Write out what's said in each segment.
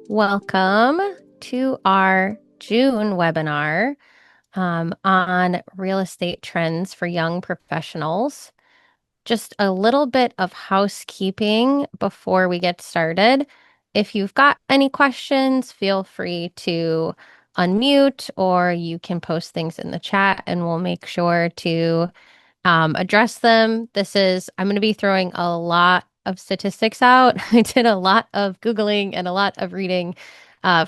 Welcome to our June webinar on real estate trends for young professionals. Just a little bit of housekeeping before we get started. If you've got any questions, feel free to unmute or you can post things in the chat and we'll make sure to address them. I'm going to be throwing a lot of statistics out. I did a lot of Googling and a lot of reading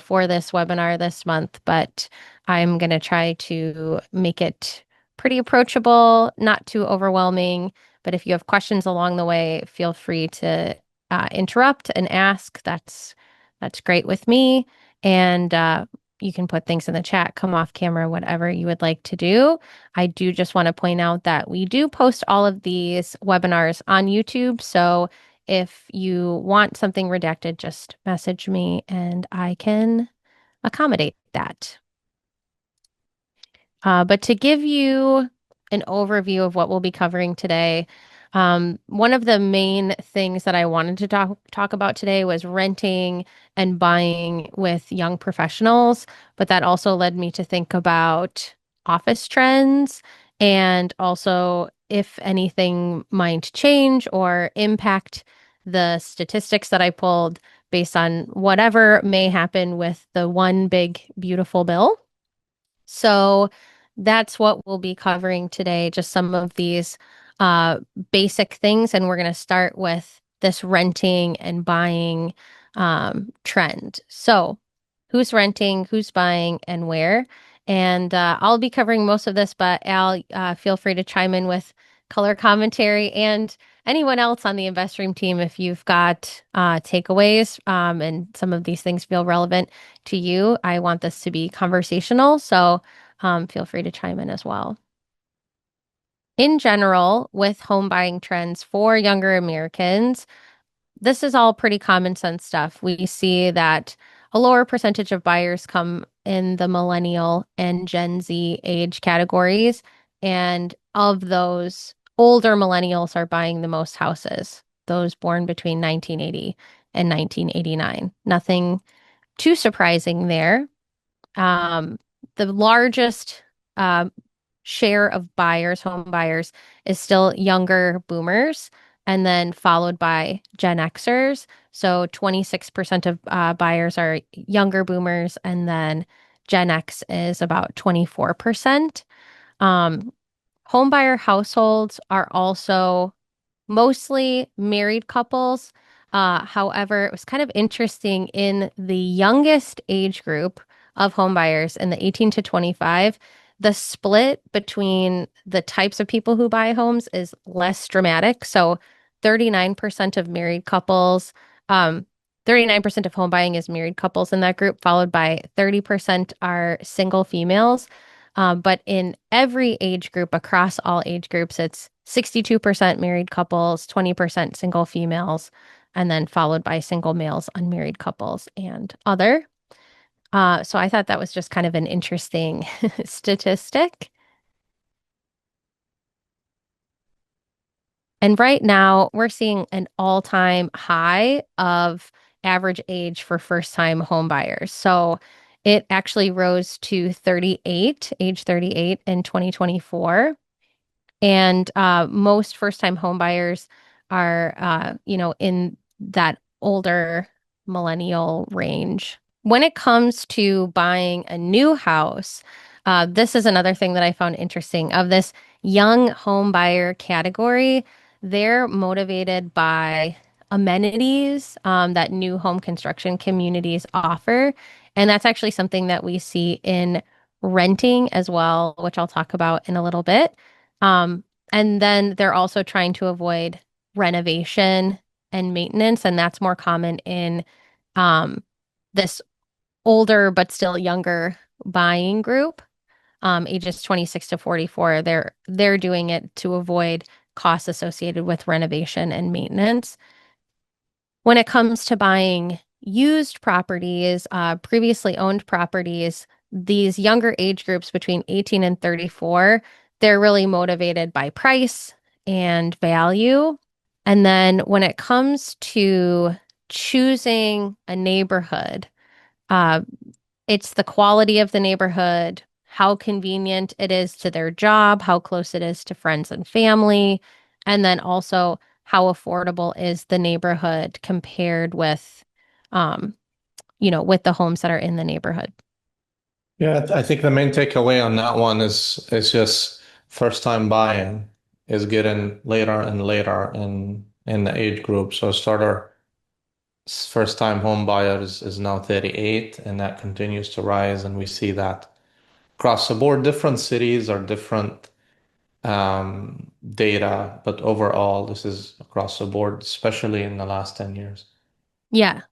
for this webinar this month, but I'm going to try to make it pretty approachable, not too overwhelming. But if you have questions along the way, feel free to interrupt and ask. That's great with me. And you can put things in the chat, come off camera, whatever you would like to do. I do just want to point out that we do post all of these webinars on YouTube. So if you want something redacted, just message me and I can accommodate that. But to give you an overview of what we'll be covering today, one of the main things that I wanted to talk about today was renting and buying with young professionals, but that also led me to think about office trends and also if anything might change or impact the statistics that I pulled based on whatever may happen with the one big beautiful bill. So that's what we'll be covering today, just some of these uh, basic things. And we're going to start with this renting and buying trend. So, who's renting, who's buying, and where? And I'll be covering most of this, but Al, feel free to chime in with color commentary and anyone else on the InvestStream team if you've got takeaways and some of these things feel relevant to you. I want this to be conversational, so feel free to chime in as well. In general, with home buying trends for younger Americans, this is all pretty common sense stuff. We see that a lower percentage of buyers come in the millennial and Gen Z age categories. And of those, older millennials are buying the most houses, those born between 1980 and 1989. Nothing too surprising there. Um, the largest um, share of buyers, home buyers, is still younger boomers, and then followed by Gen Xers. So 26% of buyers are younger boomers, and then Gen X is about 24%. Um, home buyer households are also mostly married couples. However, it was kind of interesting in the youngest age group of home buyers in the 18 to 25, the split between the types of people who buy homes is less dramatic. So 39% of married couples, 39% of home buying is married couples in that group, followed by 30% are single females. But in every age group, across all age groups, it's 62% married couples, 20% single females, and then followed by single males, unmarried couples, and other. So I thought that was just kind of an interesting statistic. And right now, we're seeing an all-time high of average age for first-time home buyers. So it actually rose to 38, age 38 in 2024. And most first-time home buyers are, in that older millennial range. When it comes to buying a new house, this is another thing that I found interesting. Of this young home buyer category, they're motivated by amenities that new home construction communities offer. And that's actually something that we see in renting as well, which I'll talk about in a little bit. And then they're also trying to avoid renovation and maintenance, and that's more common in this older but still younger buying group, ages 26 to 44. They're doing it to avoid costs associated with renovation and maintenance. When it comes to buying used properties, previously owned properties, these younger age groups between 18 and 34, they're really motivated by price and value. And then when it comes to choosing a neighborhood, Uh, it's the quality of the neighborhood, how convenient it is to their job, how close it is to friends and family, and then also how affordable is the neighborhood compared with, um, with the homes that are in the neighborhood. Yeah, I think the main takeaway on that one is just first time buying is getting later and later in the age group. So starter first time home buyers is now 38 and that continues to rise and we see that across the board. Different cities are different data, but overall this is across the board, especially in the last 10 years. Yeah.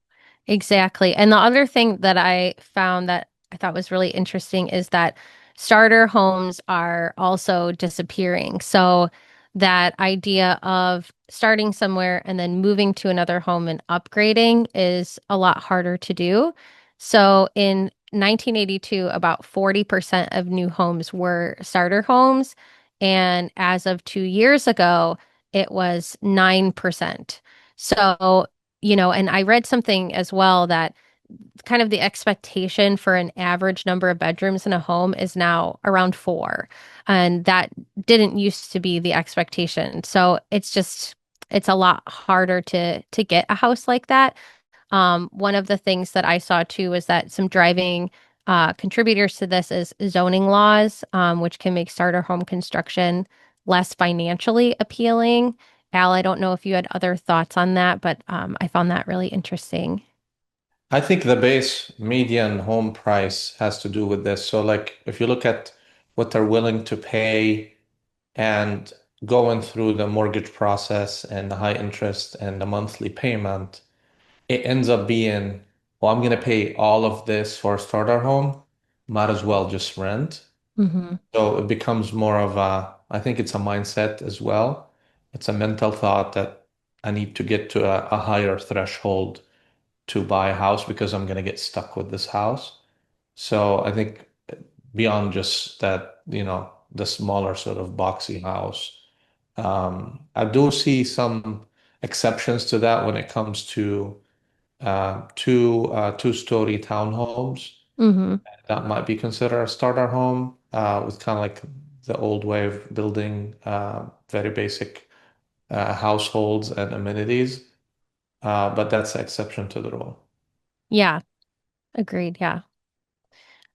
Exactly. And the other thing that I found that I thought was really interesting is that starter homes are also disappearing. So that idea of starting somewhere and then moving to another home and upgrading is a lot harder to do. So in 1982, about 40% of new homes were starter homes. And as of 2 years ago, it was 9%. So and I read something as well that kind of the expectation for an average number of bedrooms in a home is now around four. And that didn't used to be the expectation. So it's a lot harder to get a house like that. One of the things that I saw too is that some driving contributors to this is zoning laws, which can make starter home construction less financially appealing. Al, I don't know if you had other thoughts on that, but I found that really interesting. I think the base median home price has to do with this. So like if you look at what they're willing to pay and going through the mortgage process and the high interest and the monthly payment, it ends up being, well, I'm going to pay all of this for a starter home. Might as well just rent. Hmm. So it becomes more of I think it's a mindset as well. It's a mental thought that I need to get to a higher threshold to buy a house because I'm going to get stuck with this house. So I think beyond just that, the smaller sort of boxy house, I do see some exceptions to that when it comes to two-story townhomes. Hmm. That might be considered a starter home with kind of like the old way of building very basic households and amenities. But that's the exception to the rule. Yeah, agreed. Yeah.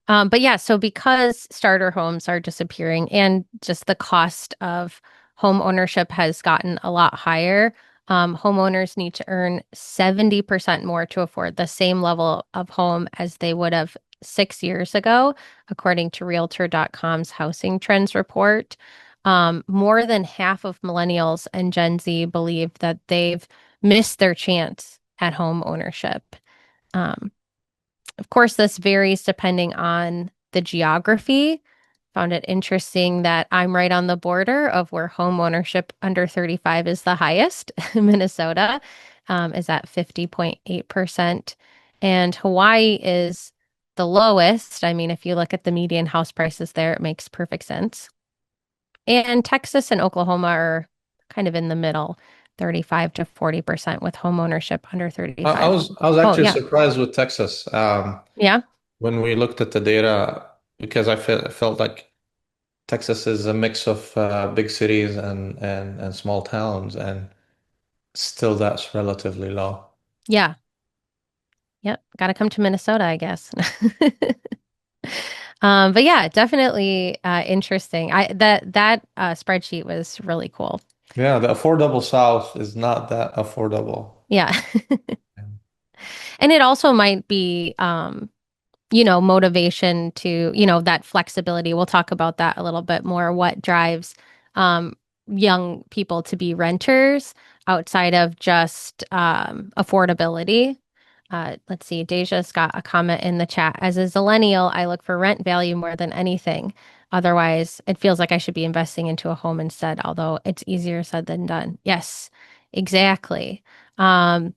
But yeah, so because starter homes are disappearing and just the cost of home ownership has gotten a lot higher, homeowners need to earn 70% more to afford the same level of home as they would have 6 years ago, according to Realtor.com's Housing Trends report. More than half of millennials and Gen Z believe that they've missed their chance at home ownership. Um, of course, this varies depending on the geography. Found it interesting that I'm right on the border of where home ownership under 35 is the highest. Minnesota is at 50.8%, and Hawaii is the lowest. I mean, if you look at the median house prices there, it makes perfect sense. And Texas and Oklahoma are kind of in the middle, 35 to 40% with home ownership under I 35. was Oh, actually yeah. surprised with Texas Yeah. when we looked at the data because I felt like Texas is a mix of big cities and small towns, and still that's relatively low. Yeah. Yep, got to come to Minnesota, I guess. But yeah, definitely interesting. That spreadsheet was really cool. Yeah, the affordable South is not that affordable. Yeah. And it also might be motivation to, that flexibility. We'll talk about that a little bit more. What drives um, young people to be renters outside of just affordability? Let's see. Deja's got a comment in the chat. As a zillennial, I look for rent value more than anything. Otherwise, it feels like I should be investing into a home instead, although it's easier said than done. Yes, exactly. Um,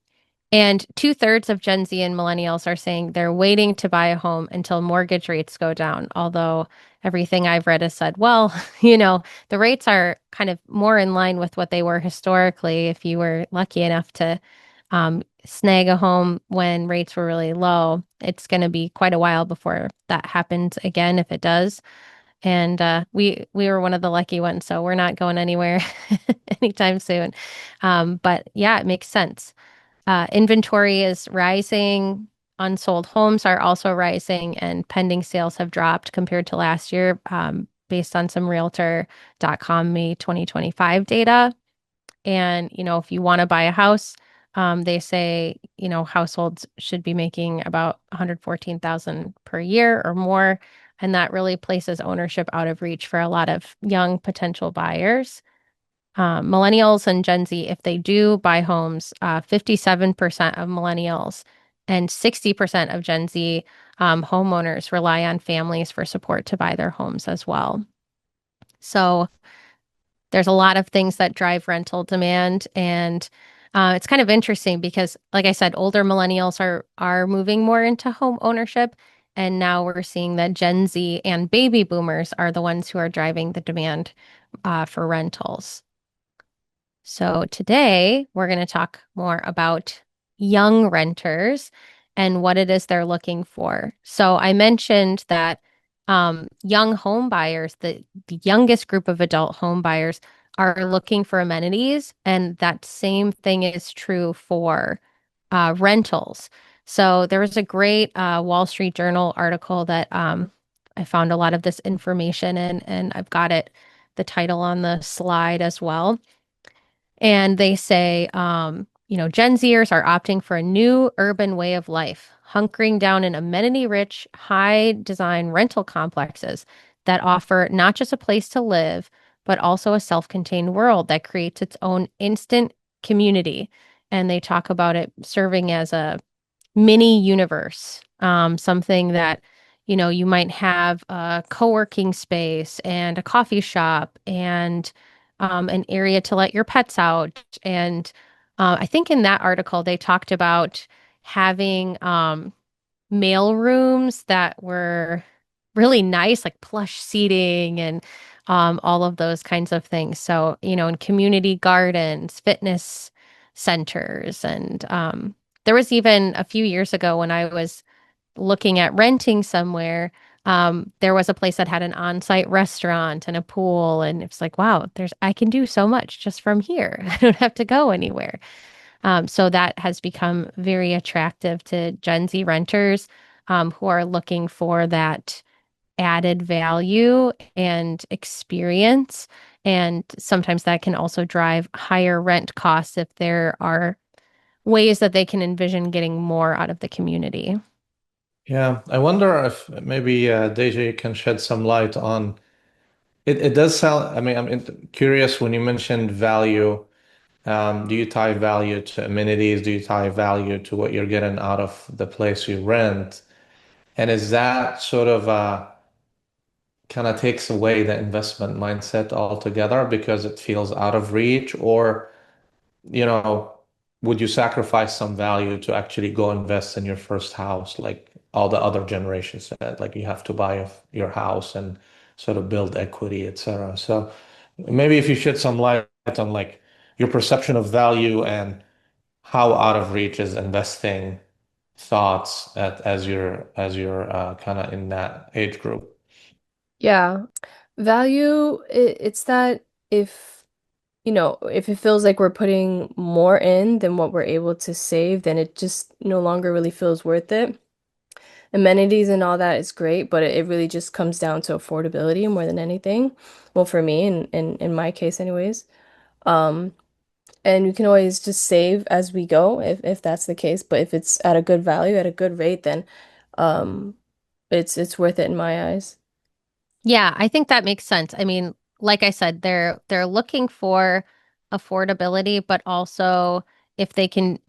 and two-thirds of Gen Z and millennials are saying they're waiting to buy a home until mortgage rates go down. Although everything I've read has said, well, the rates are kind of more in line with what they were historically if you were lucky enough to snag a home when rates were really low. It's going to be quite a while before that happens again, if it does. And we were one of the lucky ones, so we're not going anywhere anytime soon. But yeah, it makes sense. Inventory is rising. Unsold homes are also rising, and pending sales have dropped compared to last year, based on some Realtor.com May 2025 data. And, if you want to buy a house, they say, households should be making about 114,000 per year or more. And that really places ownership out of reach for a lot of young potential buyers. Millennials and Gen Z, if they do buy homes, 57% of millennials and 60% of Gen Z homeowners rely on families for support to buy their homes as well. So there's a lot of things that drive rental demand, and it's kind of interesting because, like I said, older millennials are moving more into home ownership, and now we're seeing that Gen Z and baby boomers are the ones who are driving the demand for rentals. So today we're going to talk more about young renters and what it is they're looking for. So I mentioned that young home buyers, the youngest group of adult home buyers, are looking for amenities, and that same thing is true for rentals. So there was a great Wall Street Journal article that I found a lot of this information in, and I've got the title on the slide as well. And they say, Gen Zers are opting for a new urban way of life, hunkering down in amenity-rich, high-design rental complexes that offer not just a place to live, but also a self-contained world that creates its own instant community. And they talk about it serving as a mini universe, something that, you might have a co-working space and a coffee shop and an area to let your pets out. And I think in that article, they talked about having mail rooms that were really nice, like plush seating and all of those kinds of things. So, in community gardens, fitness centers, and there was even a few years ago when I was looking at renting somewhere, there was a place that had an on-site restaurant and a pool, and it's like, wow, I can do so much just from here. I don't have to go anywhere. So that has become very attractive to Gen Z renters, who are looking for that added value and experience. And sometimes that can also drive higher rent costs if there are ways that they can envision getting more out of the community. Yeah, I wonder if maybe Deja can shed some light on it. It does sound, I mean, curious when you mentioned value. Do you tie value to amenities? Do you tie value to what you're getting out of the place you rent? And is that sort of kind of takes away the investment mindset altogether because it feels out of reach? Or, you know, would you sacrifice some value to actually go invest in your first house, like all the other generations said, like you have to buy your house and sort of build equity, etc. So maybe if you shed some light on like your perception of value and how out of reach is investing thoughts as you're kind of in that age group. Yeah. Value, it's that if it feels like we're putting more in than what we're able to save, then it just no longer really feels worth it. Amenities and all that is great, but it really just comes down to affordability more than anything. Well, for me, and in my case anyways. Um, and we can always just save as we go if that's the case. But if it's at a good value, at a good rate, then um it's worth it in my eyes. Yeah, I think that makes sense. I mean, like I said, they're looking for affordability, but also if they can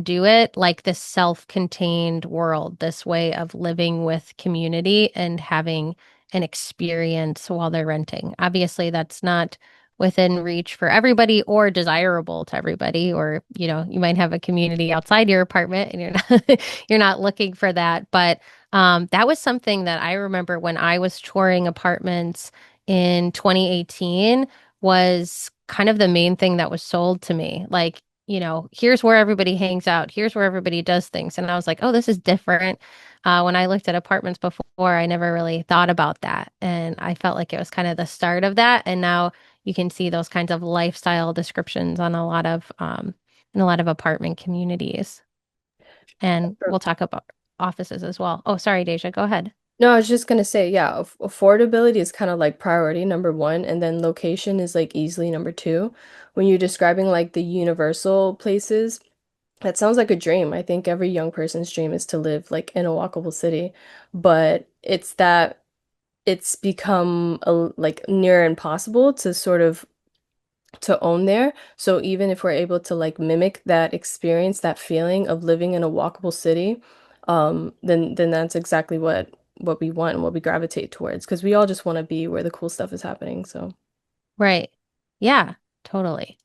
do it like this self-contained world, this way of living with community and having an experience while they're renting. Obviously, that's not within reach for everybody or desirable to everybody, or you might have a community outside your apartment and you're not you're not looking for that. But that was something that I remember when I was touring apartments in 2018 was kind of the main thing that was sold to me. Like, here's where everybody hangs out, here's where everybody does things. And I was like, oh, this is different. When I looked at apartments before, I never really thought about that. And I felt like it was kind of the start of that. And now you can see those kinds of lifestyle descriptions on in a lot of apartment communities. And we'll talk about offices as well. Oh, sorry, Deja, go ahead. No, I was just gonna say, yeah, affordability is kind of like priority number one, and then location is like easily number two. When you're describing like the universal places, that sounds like a dream. I think every young person's dream is to live like in a walkable city, but it's that it's become like near impossible to sort of to own there. So even if we're able to like mimic that experience, that feeling of living in a walkable city, then that's exactly what we want and what we gravitate towards because we all just want to be where the cool stuff is happening. So Right. Yeah, totally.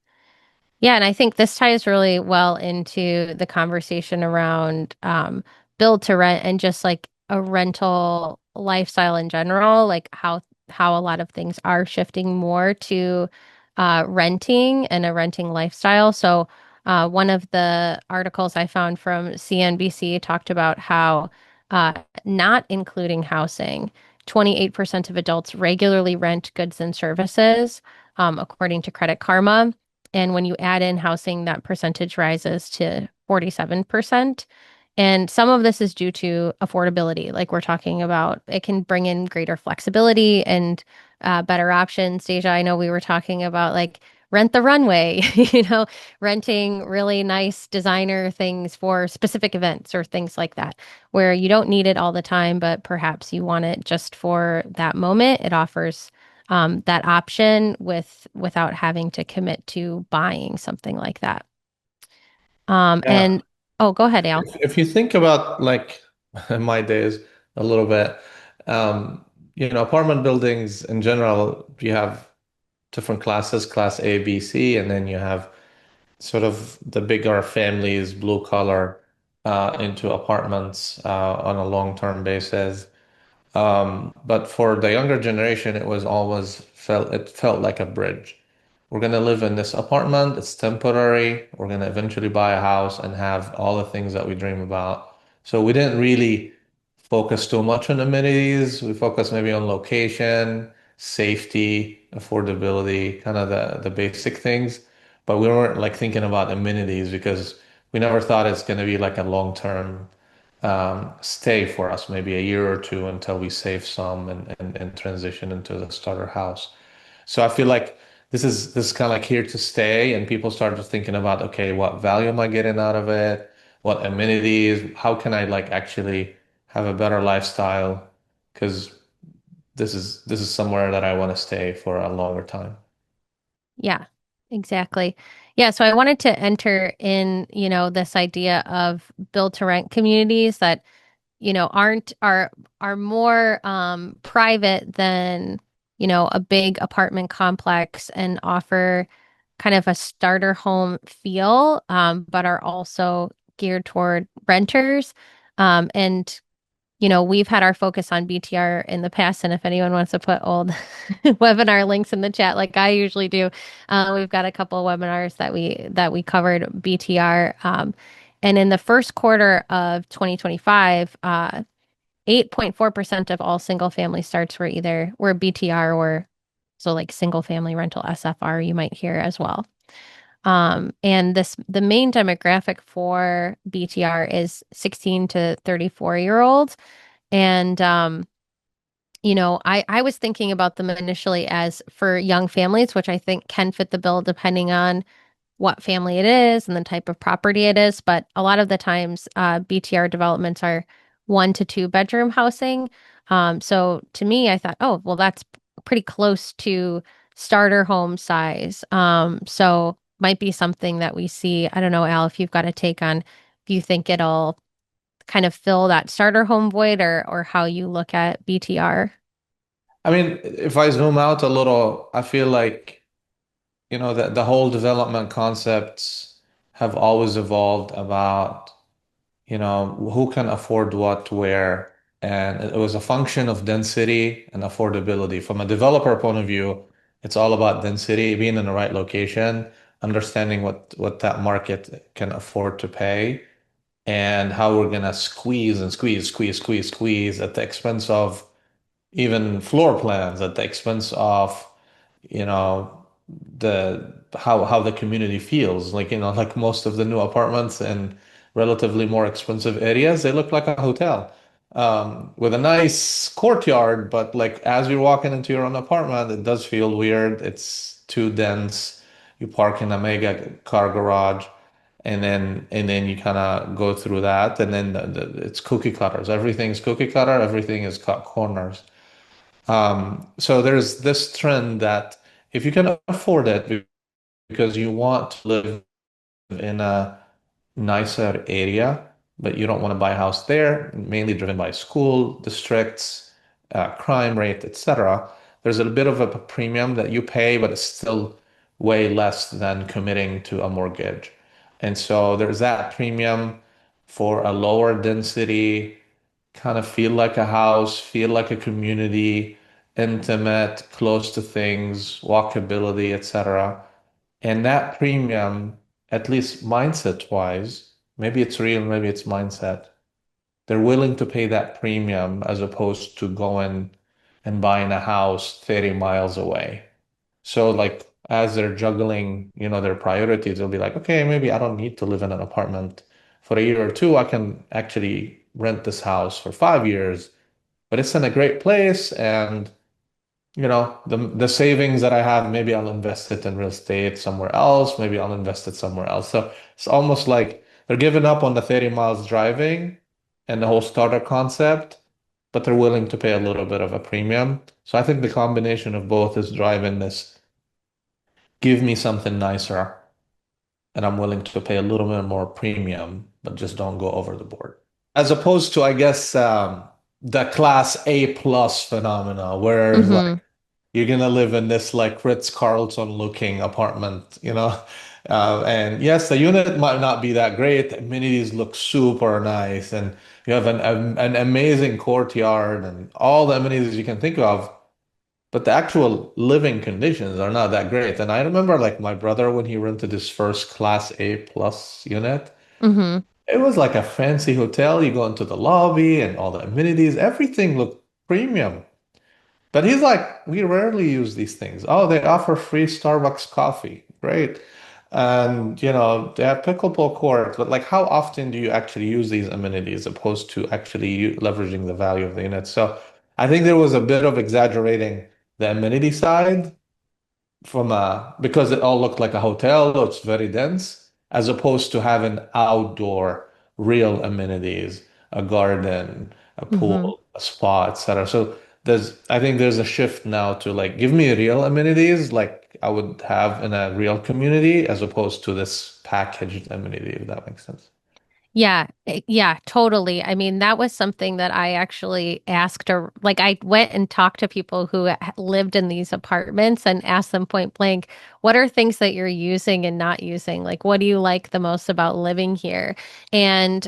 Yeah, and I think this ties really well into the conversation around build to rent and just like a rental lifestyle in general, like how a lot of things are shifting more to renting and a renting lifestyle. So one of the articles I found from CNBC talked about how uh, not including housing, 28% of adults regularly rent goods and services, according to Credit Karma. And when you add in housing, that percentage rises to 47%. And some of this is due to affordability, like we're talking about. It can bring in greater flexibility and better options. Deja, I know we were talking about like rent the runway, renting really nice designer things for specific events or things like that, where you don't need it all the time, but perhaps you want it just for that moment. It offers that option without having to commit to buying something like that. Yeah. And oh, go ahead, Al. If you think about like in my days a little bit, um, apartment buildings in general, you have different classes, class A, B, C, and then you have sort of the bigger families, blue collar, into apartments on a long-term basis. But for the younger generation, it felt like a bridge. We're gonna live in this apartment, it's temporary. We're gonna eventually buy a house and have all the things that we dream about. So we didn't really focus too much on amenities. We focused maybe on location, safety, affordability, kind of the basic things. But we weren't like thinking about amenities because we never thought it's gonna be like a long-term stay for us, maybe a year or two until we save some and transition into the starter house. So I feel like this is kind of like here to stay, and people started thinking about, okay, what value am I getting out of it? What amenities? How can I like actually have a better lifestyle? Because this is somewhere that I want to stay for a longer time. Yeah, exactly. Yeah, so I wanted to enter in, this idea of build to rent communities that aren't are more private than, a big apartment complex and offer kind of a starter home feel, but are also geared toward renters. And we've had our focus on BTR in the past, and if anyone wants to put old webinar links in the chat, like I usually do, we've got a couple of webinars that we covered BTR. And in the first quarter of 2025, 8.4% of all single family starts were BTR or so like single family rental SFR you might hear as well. And the main demographic for BTR is 16 to 34-year olds. And I was thinking about them initially as for young families, which I think can fit the bill depending on what family it is and the type of property it is. But a lot of the times, BTR developments are 1 to 2 bedroom housing. So to me, I thought, oh, well, that's pretty close to starter home size. So might be something that we see. I don't know, Al, if you've got a take on if you think it'll kind of fill that starter home void or how you look at BTR. I mean, if I zoom out a little, I feel like the whole development concepts have always evolved about who can afford what where. And it was a function of density and affordability. From a developer point of view, it's all about density, being in the right location. understanding what that market can afford to pay and how we're gonna squeeze and squeeze at the expense of even floor plans, at the expense of, you know, the how the community feels. Like, like most of the new apartments in relatively more expensive areas, they look like a hotel. With a nice courtyard, but like as you're walking into your own apartment, it does feel weird. It's too dense. You park in a mega car garage, and then you kind of go through that, and then it's cookie cutters. Everything's cookie cutter. Everything is cut corners. So there's this trend that if you can afford it because you want to live in a nicer area, but you don't want to buy a house there, mainly driven by school districts, crime rate, etc. There's a bit of a premium that you pay, but it's still way less than committing to a mortgage. And so there's that premium for a lower density, kind of feel like a house, feel like a community, intimate, close to things, walkability, etc. And that premium, at least mindset wise, maybe it's real, maybe it's mindset. They're willing to pay that premium as opposed to going and buying a house 30 miles away. So like as they're juggling, their priorities, they'll be like, okay, maybe I don't need to live in an apartment for a year or two. I can actually rent this house for 5 years, but it's in a great place, and the savings that I have, maybe I'll invest it in real estate somewhere else. Maybe I'll invest it somewhere else. So it's almost like they're giving up on the 30 miles driving and the whole starter concept, but they're willing to pay a little bit of a premium. So I think the combination of both is driving this, give me something nicer, and I'm willing to pay a little bit more premium, but just don't go over the board. As opposed to, I guess, the class A plus phenomena, where Hmm. like you're gonna live in this like Ritz-Carlton looking apartment. And yes, the unit might not be that great. The amenities look super nice, and you have an amazing courtyard and all the amenities you can think of. But the actual living conditions are not that great. And I remember like my brother when he rented his first class A plus unit, Hmm. it was like a fancy hotel. You go into the lobby and all the amenities, everything looked premium. But he's like, we rarely use these things. Oh, they offer free Starbucks coffee. Great. And, they have pickleball courts, but like, how often do you actually use these amenities opposed to actually leveraging the value of the unit? So I think there was a bit of exaggerating the amenity side because it all looked like a hotel, it's very dense, as opposed to having outdoor real amenities, a garden, a Hmm. pool, a spa, etc. So I think there's a shift now to like give me real amenities like I would have in a real community as opposed to this packaged amenity, if that makes sense. Yeah, yeah, totally. I mean, that was something that I actually asked, or like I went and talked to people who lived in these apartments and asked them point blank, what are things that you're using and not using? Like, what do you like the most about living here? And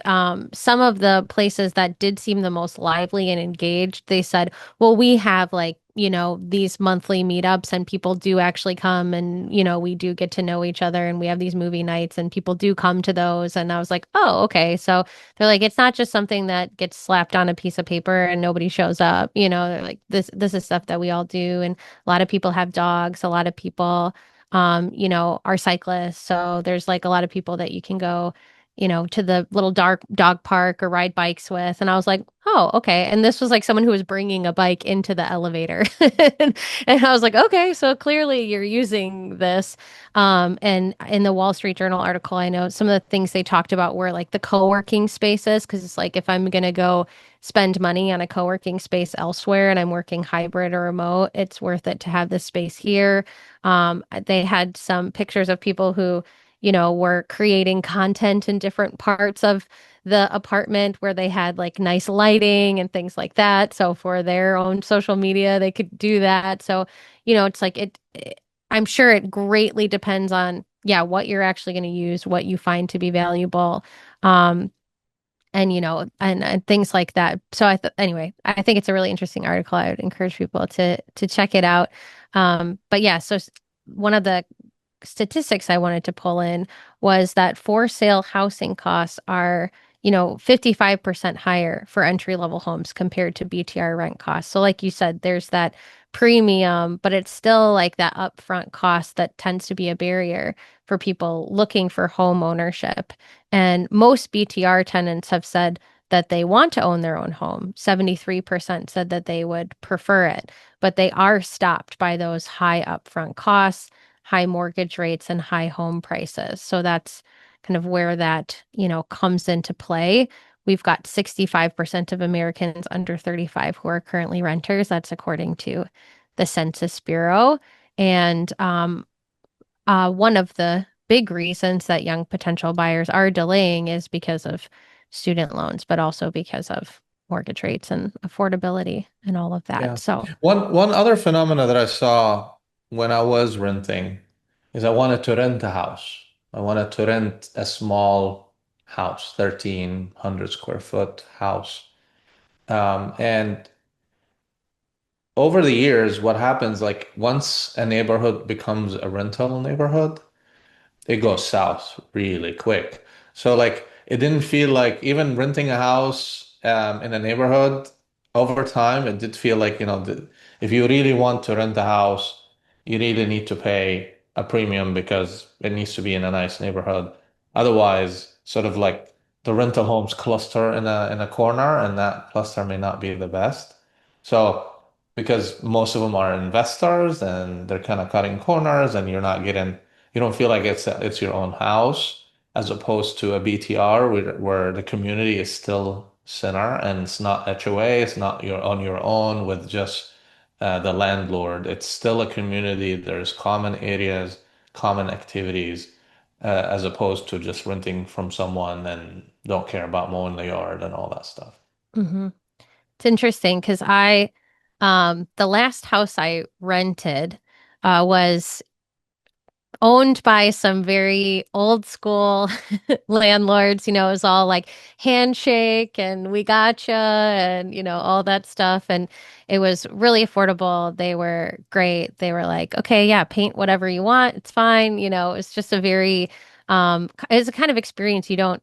some of the places that did seem the most lively and engaged, they said, well, we have like, these monthly meetups and people do actually come and, we do get to know each other and we have these movie nights and people do come to those. And I was like, oh, okay. So they're like, it's not just something that gets slapped on a piece of paper and nobody shows up. They're like, this is stuff that we all do. And a lot of people have dogs. A lot of people, are cyclists. So there's like a lot of people that you can go to the little dark dog park or ride bikes with. And I was like, oh, okay. And this was like someone who was bringing a bike into the elevator. And I was like, okay, so clearly you're using this. And in the Wall Street Journal article, I know some of the things they talked about were like the co-working spaces, because it's like if I'm going to go spend money on a co-working space elsewhere and I'm working hybrid or remote, it's worth it to have this space here. They had some pictures of people who were creating content in different parts of the apartment where they had like nice lighting and things like that. So for their own social media, they could do that. So, it's like I'm sure it greatly depends on, yeah, what you're actually going to use, what you find to be valuable. Um, and and things like that. So anyway, I think it's a really interesting article. I would encourage people to check it out. But yeah, so one of the statistics I wanted to pull in was that for sale housing costs are, 55% higher for entry level homes compared to BTR rent costs. So, like you said, there's that premium, but it's still like that upfront cost that tends to be a barrier for people looking for home ownership. And most BTR tenants have said that they want to own their own home. 73% said that they would prefer it, but they are stopped by those high upfront costs, high mortgage rates, and high home prices. So that's kind of where that, comes into play. We've got 65% of Americans under 35 who are currently renters. That's according to the Census Bureau. And one of the big reasons that young potential buyers are delaying is because of student loans, but also because of mortgage rates and affordability and all of that. Yeah. So, One other phenomena that I saw when I was renting is I wanted to rent a house. I wanted to rent a small house, 1,300 square foot house. And over the years, what happens, like once a neighborhood becomes a rental neighborhood, it goes south really quick. So like it didn't feel like even renting a house in a neighborhood over time, it did feel like, if you really want to rent a house, you really need to pay a premium because it needs to be in a nice neighborhood. Otherwise, sort of like the rental homes cluster in a corner, and that cluster may not be the best. So because most of them are investors and they're kind of cutting corners and you don't feel like it's your own house as opposed to a BTR where the community is still center and it's not HOA, it's not your on your own with just the landlord. It's still a community. There's common areas, common activities, as opposed to just renting from someone and don't care about mowing the yard and all that stuff. mhm. It's interesting because the last house I rented, was owned by some very old school landlords. It was all like handshake and we gotcha and, all that stuff. And it was really affordable. They were great. They were like, okay, yeah, paint whatever you want. It's fine. It's just a very, it's a kind of experience you don't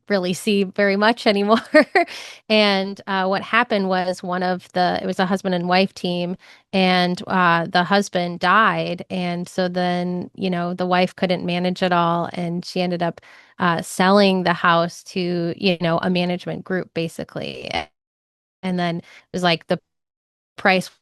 really see very much anymore. And what happened was it was a husband and wife team, and the husband died. And so then, the wife couldn't manage it all, and she ended up selling the house to, a management group, basically. And then it was like the price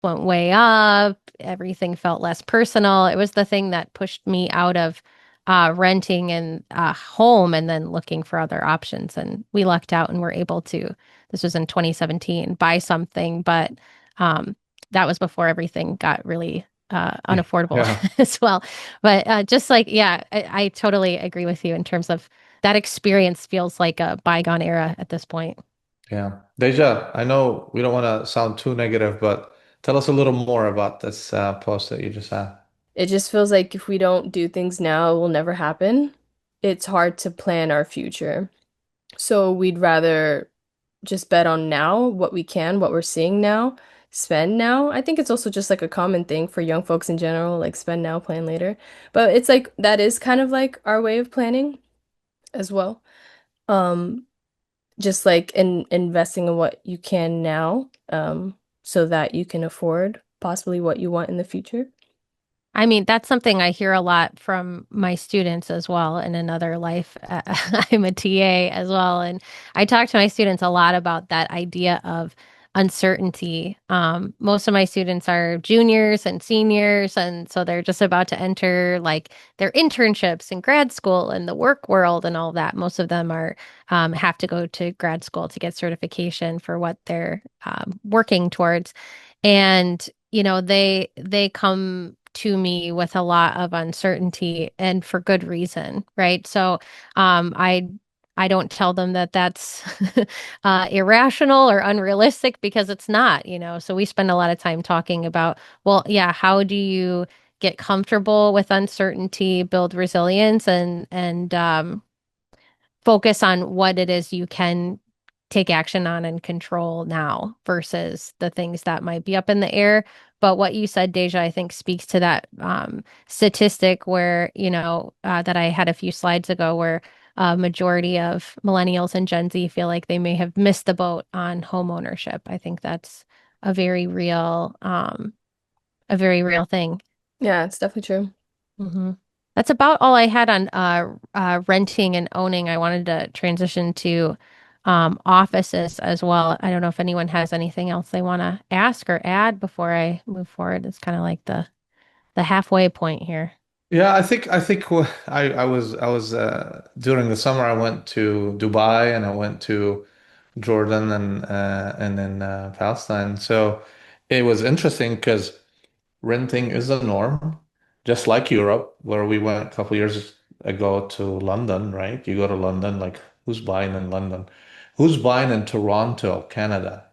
went way up. Everything felt less personal. It was the thing that pushed me out of renting and home and then looking for other options. And we lucked out and were able to, this was in 2017, buy something. But um, that was before everything got really unaffordable Yeah. as well. But just like, yeah, I totally agree with you in terms of that experience feels like a bygone era at this point. Yeah. Deja, I know we don't want to sound too negative, but tell us a little more about this post that you just had. It just feels like if we don't do things now, it will never happen. It's hard to plan our future. So we'd rather just bet on now, what we can, what we're seeing now, spend now. I think it's also just like a common thing for young folks in general, like spend now, plan later. But it's like that is kind of like our way of planning as well. Um, just like in investing in what you can now, so that you can afford possibly what you want in the future. I mean, that's something I hear a lot from my students as well. In another life, I'm a TA as well. And I talk to my students a lot about that idea of uncertainty. Most of my students are juniors and seniors. And so they're just about to enter like their internships in grad school and the work world and all that. Most of them have to go to grad school to get certification for what they're working towards. And they come to me with a lot of uncertainty, and for good reason, right? So I don't tell them that that's irrational or unrealistic, because it's not. So we spend a lot of time talking about, well, yeah, how do you get comfortable with uncertainty, build resilience, and focus on what it is you can take action on and control now versus the things that might be up in the air But what you said, Deja, I think speaks to that statistic where, that I had a few slides ago where a majority of millennials and Gen Z feel like they may have missed the boat on home ownership. I think that's a very real, um, a very real thing. Yeah, it's definitely true. hmm That's about all I had on renting and owning. I wanted to transition to offices as well. I don't know if anyone has anything else they want to ask or add before I move forward. It's kind of like the halfway point here. Yeah, I think I was during the summer I went to Dubai and I went to Jordan and then Palestine. So it was interesting because renting is a norm, just like Europe, where we went a couple years ago to London, right? You go to London, like who's buying in London? Who's buying in Toronto, Canada?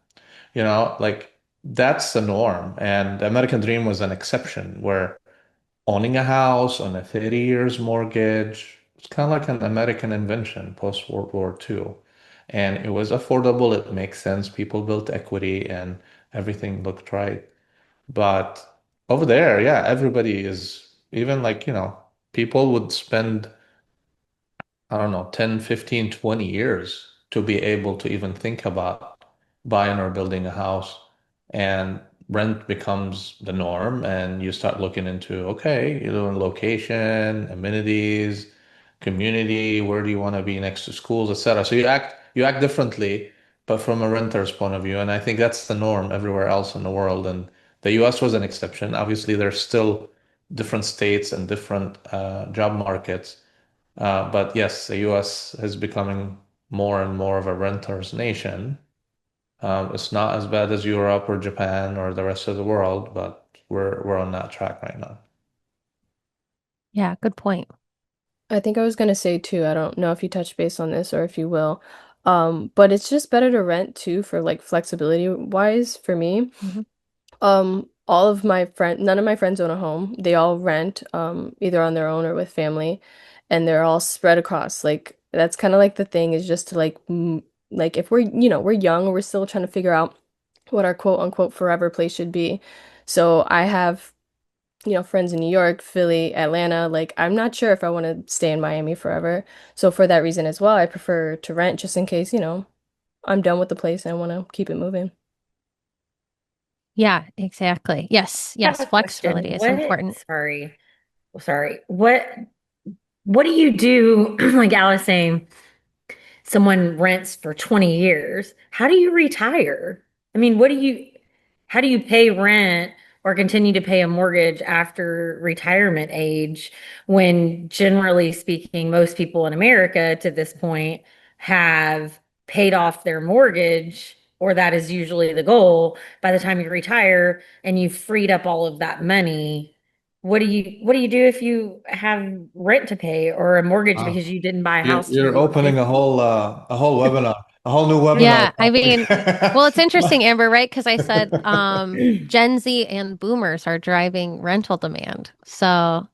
Like that's the norm. And the American dream was an exception where owning a house on a 30 years mortgage, it's kind of like an American invention post World War II. And it was affordable, it makes sense. People built equity and everything looked right. But over there, yeah, everybody is even like, people would spend, I don't know, 10, 15, 20 years to be able to even think about buying or building a house. And rent becomes the norm, and you start looking into, okay, location, amenities, community, where do you want to be next to schools, etc. So you act differently, but from a renter's point of view. And I think that's the norm everywhere else in the world. And the US was an exception. Obviously, there's still different states and different job markets. But yes, the US is becoming more and more of a renter's nation. It's not as bad as Europe or Japan or the rest of the world, but we're on that track right now. Yeah, good point. I think I was gonna say too, I don't know if you touch base on this or if you will, but it's just better to rent too for like flexibility wise for me. hmm All of my none of my friends own a home. They all rent, either on their own or with family, and they're all spread across. Like that's kind of like the thing is just to like, like if we're young, we're still trying to figure out what our quote unquote forever place should be. So I have, friends in New York, Philly, Atlanta. Like I'm not sure if I want to stay in Miami forever. So for that reason as well, I prefer to rent just in case, I'm done with the place and I want to keep it moving. Yeah, exactly. Yes, I have yes, a question. flexibility is important. Sorry. What do you do? Like Alice saying, someone rents for 20 years. How do you retire? I mean, how do you pay rent or continue to pay a mortgage after retirement age when generally speaking, most people in America to this point have paid off their mortgage, or that is usually the goal by the time you retire and you've freed up all of that money. What do you do if you have rent to pay or a mortgage Wow. because you didn't buy a You're, house till you're you were opening 50? a whole webinar, a whole new webinar Yeah, I mean, well, it's topic. interesting, Amber, right? Because I said Gen Z and boomers are driving rental demand. So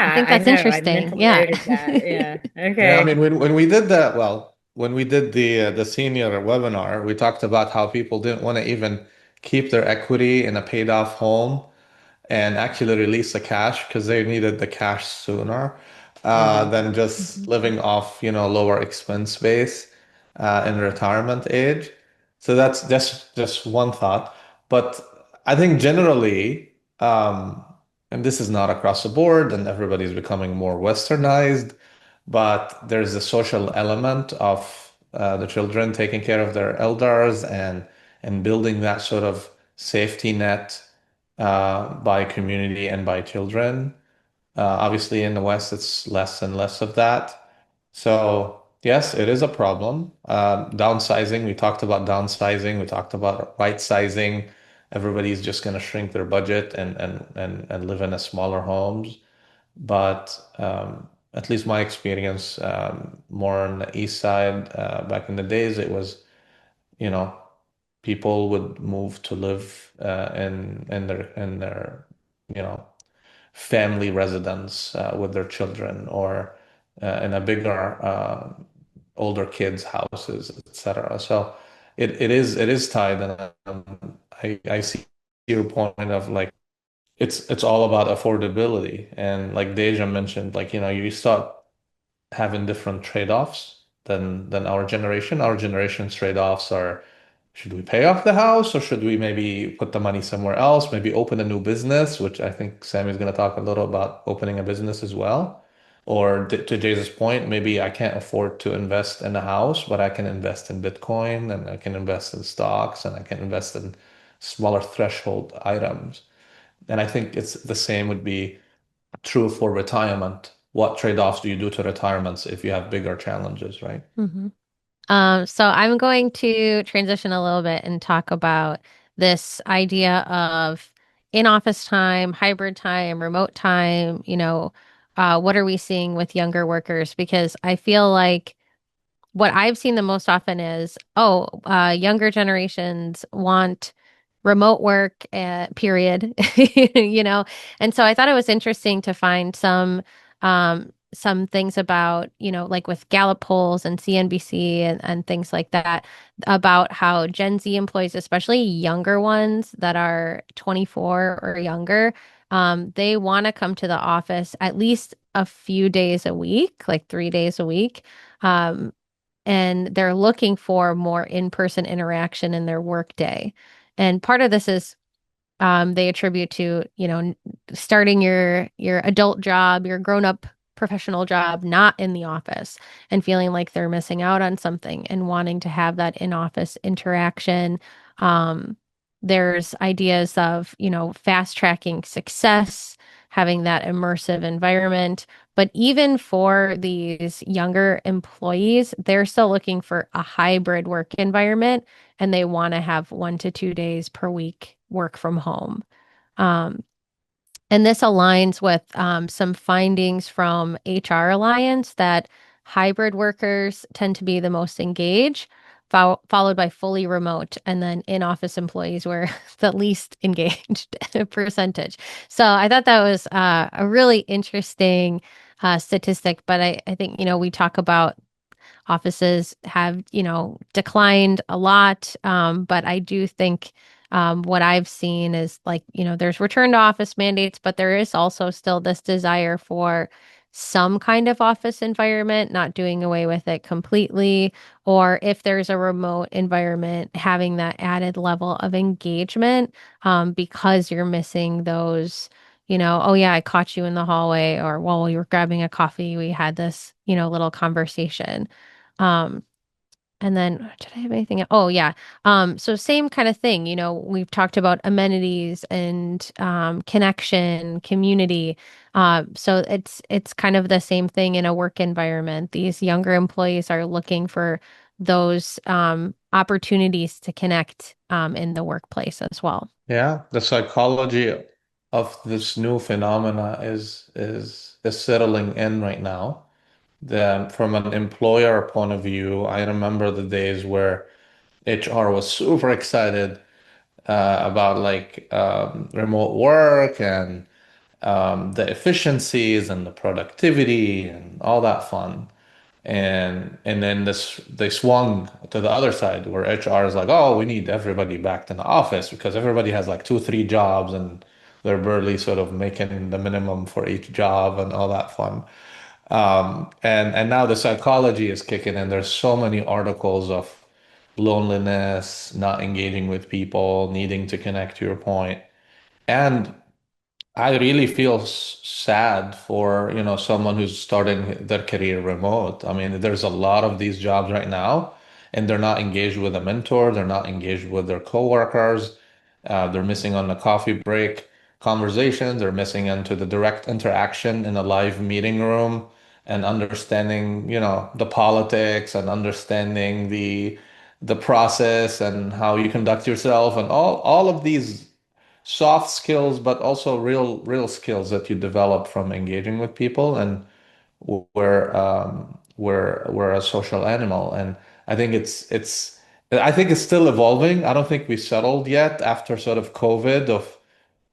I Yeah, think I that's know. I interesting. mentally Yeah. noted that. Yeah. Yeah, I Okay. mean, when we did that, well, when we did the senior webinar, we talked about how people didn't want to even keep their equity in a paid off home and actually release the cash because they needed the cash sooner Hmm. than just Mhm. living off, lower expense base in retirement age. So that's just one thought. But I think generally, and this is not across the board, and everybody's becoming more westernized, but there's a social element of the children taking care of their elders and building that sort of safety net by community and by children. Obviously, in the West, it's less and less of that. So, yes, it is a problem. Downsizing, we talked about downsizing, we talked about right sizing. Everybody's just going to shrink their budget and live in a smaller homes. But at least my experience, more on the east side, back in the days, it was, you know, people would move to live in their you know family residence with their children or in a bigger older kids' houses, etc. So it is tied, and I see your point of like it's all about affordability. And like Deja mentioned, like, you start having different trade-offs than our generation. Our generation's trade-offs are, should we pay off the house or should we maybe put the money somewhere else, maybe open a new business, which I think Sammy's going to talk a little about opening a business as well. Or to Jay's point, maybe I can't afford to invest in a house, but I can invest in Bitcoin and I can invest in stocks and I can invest in smaller threshold items. And I think it's the same would be true for retirement. What trade-offs do you do to retirements if you have bigger challenges, right? Hmm. So I'm going to transition a little bit and talk about this idea of in-office time, hybrid time, remote time, what are we seeing with younger workers? Because I feel like what I've seen the most often is, younger generations want remote work, period. you know, and so I thought it was interesting to find some things about, like with Gallup polls and CNBC and things like that, about how Gen Z employees, especially younger ones that are 24 or younger, they want to come to the office at least a few days a week, like 3 days a week. Um, and they're looking for more in-person interaction in their workday. And part of this is they attribute to, starting your adult job, your grown-up professional job, not in the office, and feeling like they're missing out on something and wanting to have that in-office interaction. Um, there's ideas of, fast tracking success, having that immersive environment. But even for these younger employees, they're still looking for a hybrid work environment and they want to have 1 to 2 days per week work from home. Um, and this aligns with some findings from HR Alliance that hybrid workers tend to be the most engaged, followed by fully remote, and then in-office employees were the least engaged percentage. So I thought that was a really interesting statistic. But I think, we talk about offices have, declined a lot. But I do think what I've seen is like, there's return to office mandates, but there is also still this desire for some kind of office environment, not doing away with it completely. Or if there's a remote environment, having that added level of engagement because you're missing those. Oh yeah, I caught you in the hallway, or while you were grabbing a coffee, we had this, little conversation. Um, and then did I have anything? Oh yeah. So same kind of thing, we've talked about amenities and connection, community. So it's kind of the same thing in a work environment. These younger employees are looking for those opportunities to connect in the workplace as well. Yeah, the psychology of this new phenomena is settling in right now. From an employer point of view, I remember the days where HR was super excited about like remote work and the efficiencies and the productivity and all that fun. And then this they swung to the other side where HR is like, oh, we need everybody back in the office because everybody has like two, three jobs and they're barely sort of making the minimum for each job and all that fun. And now the psychology is kicking in. There's so many articles of loneliness, not engaging with people, needing to connect to your point. And I really feel sad for, someone who's starting their career remote. I mean, there's a lot of these jobs right now, and they're not engaged with a mentor, they're not engaged with their coworkers. They're missing on the coffee break conversations, they're missing into the direct interaction in a live meeting room and understanding, the politics and understanding the process and how you conduct yourself and all of these soft skills, but also real skills that you develop from engaging with people. And we're a social animal, and I think it's still evolving. I don't think we settled yet after sort of COVID of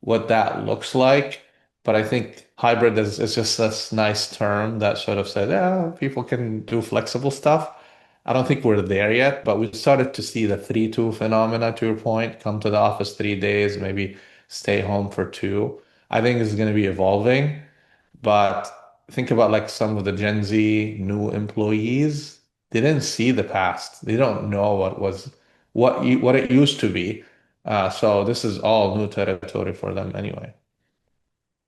what that looks like. But I think hybrid is just this nice term that sort of says, yeah, people can do flexible stuff. I don't think we're there yet, but we started to see the 3-2 phenomena, to your point, come to the office 3 days, maybe stay home for two. I think it's going to be evolving, but think about like some of the Gen Z new employees. They didn't see the past. They don't know what it used to be. So this is all new territory for them anyway.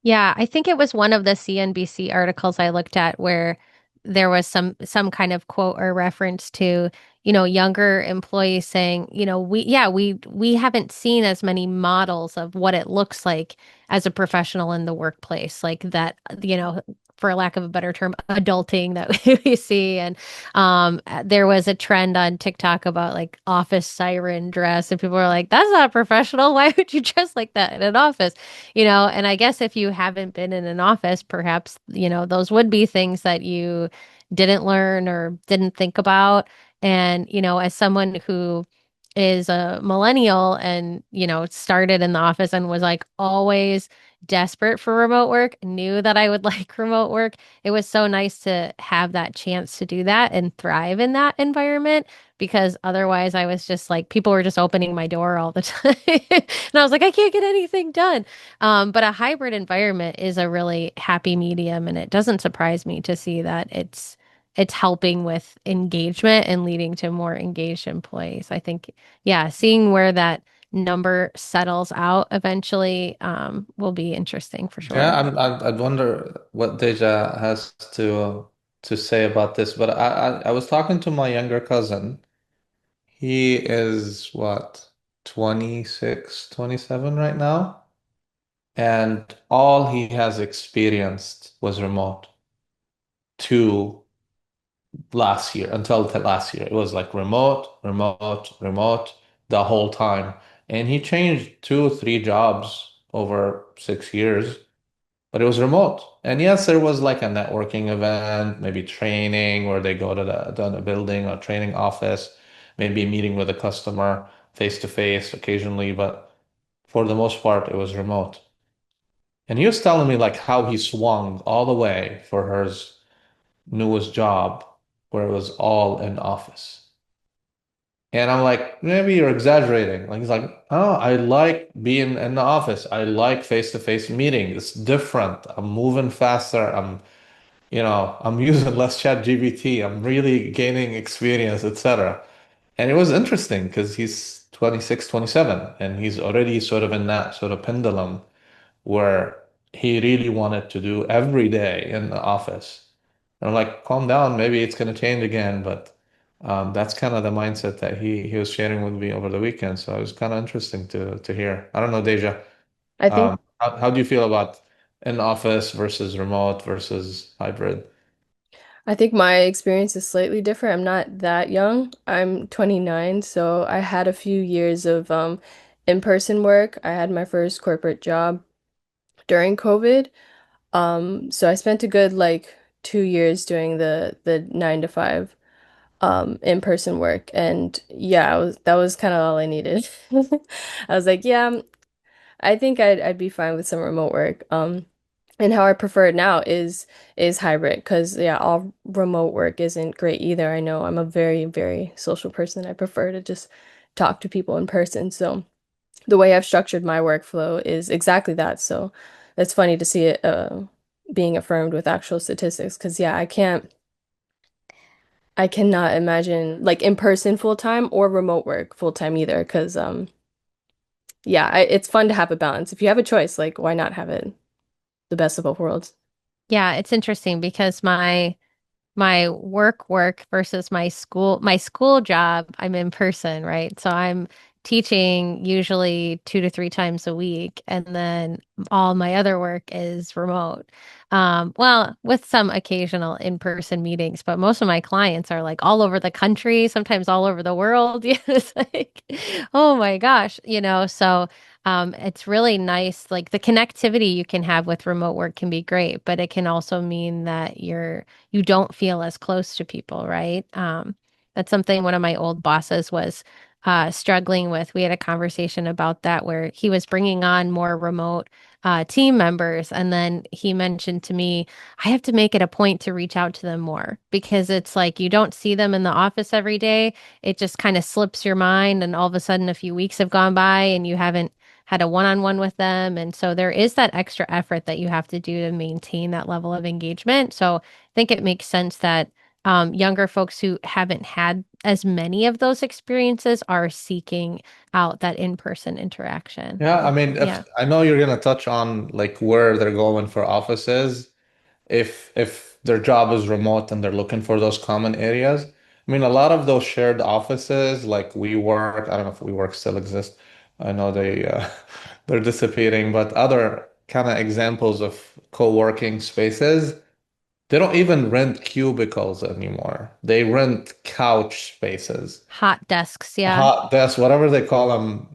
Yeah, I think it was one of the CNBC articles I looked at where there was some kind of quote or reference to, younger employees saying, we haven't seen as many models of what it looks like as a professional in the workplace, like that, for lack of a better term, adulting that we see. And there was a trend on TikTok about like office siren dress, and people were like, "That's not professional. Why would you dress like that in an office?" And I guess if you haven't been in an office, perhaps, those would be things that you didn't learn or didn't think about. And, as someone who is a millennial and, started in the office and was like always desperate for remote work, knew that I would like remote work. It was so nice to have that chance to do that and thrive in that environment because otherwise I was just like, people were just opening my door all the time. And I was like, I can't get anything done. But a hybrid environment is a really happy medium, and it doesn't surprise me to see that it's helping with engagement and leading to more engaged employees. I think, yeah, seeing where that number settles out eventually will be interesting for Yeah, sure. I'd wonder what Deja has to say about this. But I was talking to my younger cousin. He is what, 26, 27 right now? And all he has experienced was remote to last year, until last year. It was like remote, remote, remote the whole time. And he changed 2 or 3 jobs over 6 years, but it was remote. And yes, there was like a networking event, maybe training where they go to the building or training office, maybe a meeting with a customer face to face occasionally, but for the most part, it was remote. And he was telling me like how he swung all the way for his newest job where it was all in office. And I'm like, maybe you're exaggerating. Like he's like, oh, I like being in the office. I like face-to-face meeting. It's different. I'm moving faster. I'm using less chat GBT. I'm really gaining experience, etc. And it was interesting because he's 26, 27, and he's already sort of in that sort of pendulum where he really wanted to do every day in the office. And I'm like, calm down, maybe it's going to change again. But that's kind of the mindset that he was sharing with me over the weekend. So it was kind of interesting to hear. I don't know, Deja, I think how do you feel about in office versus remote versus hybrid? I think my experience is slightly different. I'm not that young. I'm 29, so I had a few years of in-person work. I had my first corporate job during COVID. So I spent a good like 2 years doing the 9 to 5 in-person work. And yeah, that was kind of all I needed. I was like, yeah, I think I'd be fine with some remote work. And how I prefer it now is hybrid because yeah, all remote work isn't great either. I know I'm a very, very social person. I prefer to just talk to people in person. So the way I've structured my workflow is exactly that. So it's funny to see it being affirmed with actual statistics because yeah, I cannot imagine like in person full time or remote work full time either because yeah, it's fun to have a balance. If you have a choice, like why not have it the best of both worlds? Yeah, it's interesting because my work versus my school job, I'm in person, right? So I'm teaching usually 2 to 3 times a week, and then all my other work is remote. Well, with some occasional in-person meetings, but most of my clients are like all over the country, sometimes all over the world. Yeah, it's like, oh my gosh, so it's really nice. Like the connectivity you can have with remote work can be great, but it can also mean that you don't feel as close to people, right? That's something one of my old bosses was struggling with. We had a conversation about that where he was bringing on more remote team members. And then he mentioned to me, I have to make it a point to reach out to them more because it's like you don't see them in the office every day. It just kind of slips your mind. And all of a sudden, a few weeks have gone by and you haven't had a one-on-one with them. And so there is that extra effort that you have to do to maintain that level of engagement. So I think it makes sense that younger folks who haven't had as many of those experiences are seeking out that in-person interaction. Yeah, I mean, if Yeah. I know you're gonna touch on like where they're going for offices, if their job is remote and they're looking for those common areas. I mean, a lot of those shared offices, like WeWork, I don't know if WeWork still exists. I know they're disappearing, but other kind of examples of co-working spaces, they don't even rent cubicles anymore. They rent couch spaces, Hot desks. Yeah. hot desks, whatever they call them,